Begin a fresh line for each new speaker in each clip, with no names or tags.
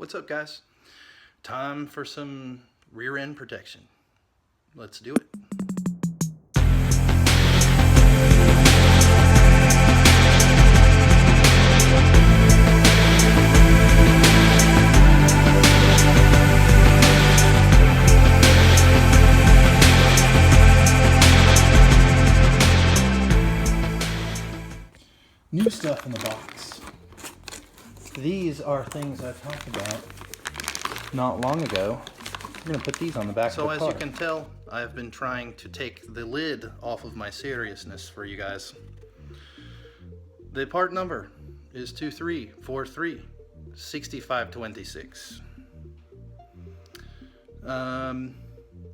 What's up, guys? Time for some rear end protection. Let's do it. New stuff in the box. These are things I talked about not long ago. I'm going to put these on the back of the car. So as you can tell, I've been trying to take the lid off of my seriousness for you guys. The part number is 2343 6526.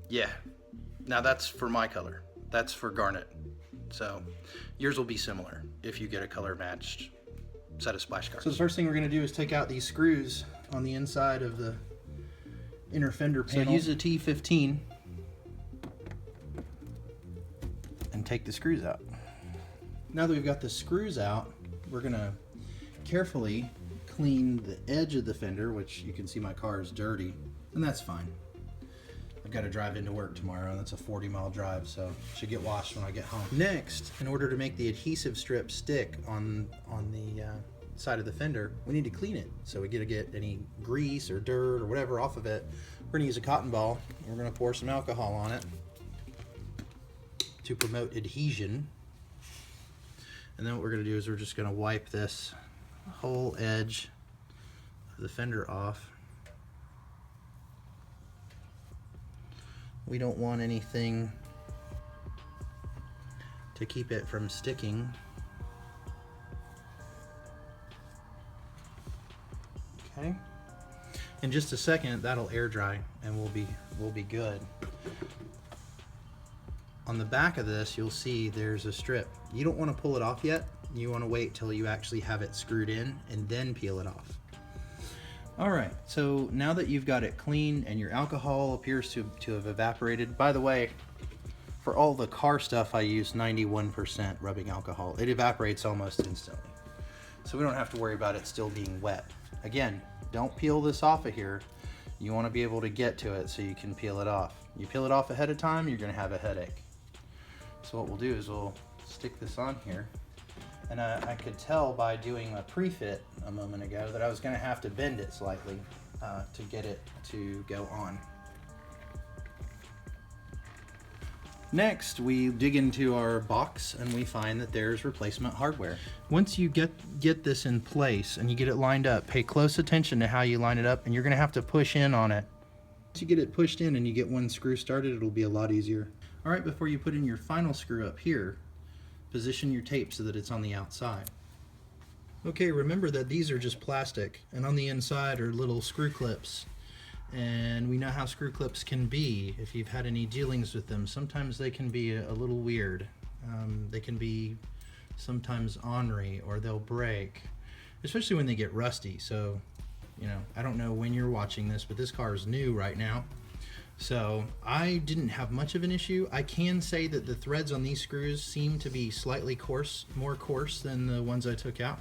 Yeah. Now that's for my color. That's for garnet. So yours will be similar if you get a color matched set of splash guards. So the first thing we're going to do is take out these screws on the inside of the inner fender panel. So use a T15 and take the screws out. Now that we've got the screws out, we're going to carefully clean the edge of the fender, which you can see my car is dirty, and that's fine. I've got to drive into work tomorrow, and that's a 40-mile drive, so it should get washed when I get home. Next, in order to make the adhesive strip stick on the side of the fender, we need to clean it. So we got to get any grease or dirt or whatever off of it. We're going to use a cotton ball. We're going to pour some alcohol on it to promote adhesion. And then what we're going to do is we're just going to wipe this whole edge of the fender off. We don't want anything to keep it from sticking. Okay. In just a second, that'll air dry and we'll be good. On the back of this, you'll see there's a strip. You don't want to pull it off yet. You want to wait till you actually have it screwed in and then peel it off. Alright, so now that you've got it clean and your alcohol appears to have evaporated, by the way, for all the car stuff I use 91% rubbing alcohol. It evaporates almost instantly. So we don't have to worry about it still being wet. Again, don't peel this off of here. You want to be able to get to it so you can peel it off. You peel it off ahead of time, you're going to have a headache. So what we'll do is we'll stick this on here. And I could tell by doing a pre-fit a moment ago that I was going to have to bend it slightly to get it to go on. Next, we dig into our box and we find that there's replacement hardware. Once you get this in place and you get it lined up, pay close attention to how you line it up, and you're going to have to push in on it. Once you get it pushed in and you get one screw started, it'll be a lot easier. All right, before you put in your final screw up here, position your tape so that it's on the outside. Okay, remember that these are just plastic, and on the inside are little screw clips. And we know how screw clips can be if you've had any dealings with them. Sometimes they can be a little weird. They can be sometimes ornery, or they'll break, especially when they get rusty. So, you know, I don't know when you're watching this, but this car is new right now. So I didn't have much of an issue. I can say that the threads on these screws seem to be slightly coarse, more coarse than the ones I took out.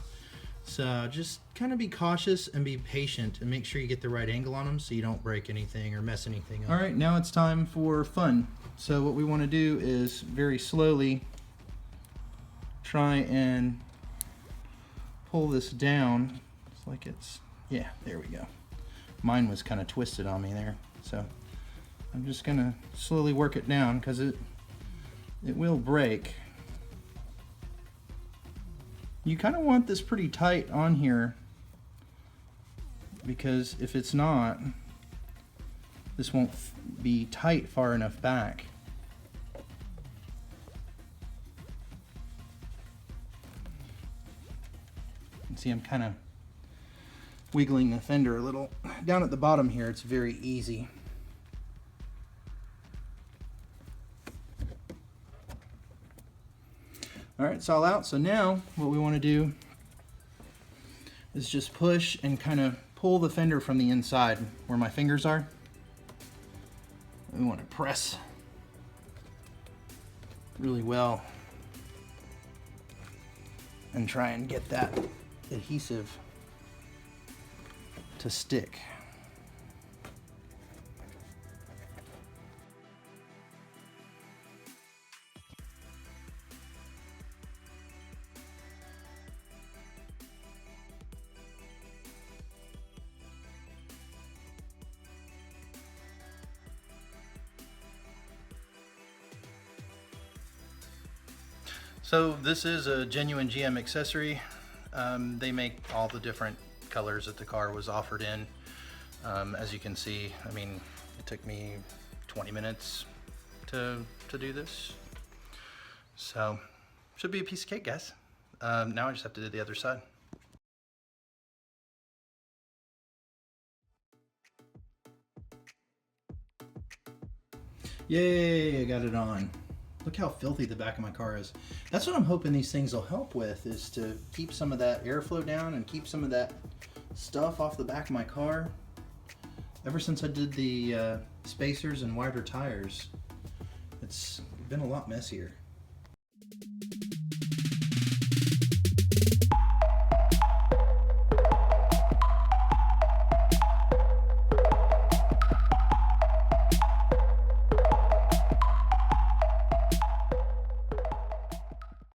So just kind of be cautious and be patient and make sure you get the right angle on them so you don't break anything or mess anything up. All right, now it's time for fun. So what we want to do is very slowly try and pull this down. It's like yeah, there we go. Mine was kind of twisted on me there. So I'm just gonna slowly work it down because it will break. You kind of want this pretty tight on here because if it's not, this won't be tight far enough back. You can see I'm kind of wiggling the fender a little. Down at the bottom here, it's very easy. All right, it's all out. So now what we want to do is just push and kind of pull the fender from the inside where my fingers are. We want to press really well and try and get that adhesive to stick. So this is a genuine GM accessory. They make all the different colors that the car was offered in. As you can see, I mean, it took me 20 minutes to do this. So, should be a piece of cake, guys. Now I just have to do the other side. Yay, I got it on. Look how filthy the back of my car is. That's what I'm hoping these things will help with, is to keep some of that airflow down and keep some of that stuff off the back of my car. Ever since I did the spacers and wider tires, it's been a lot messier.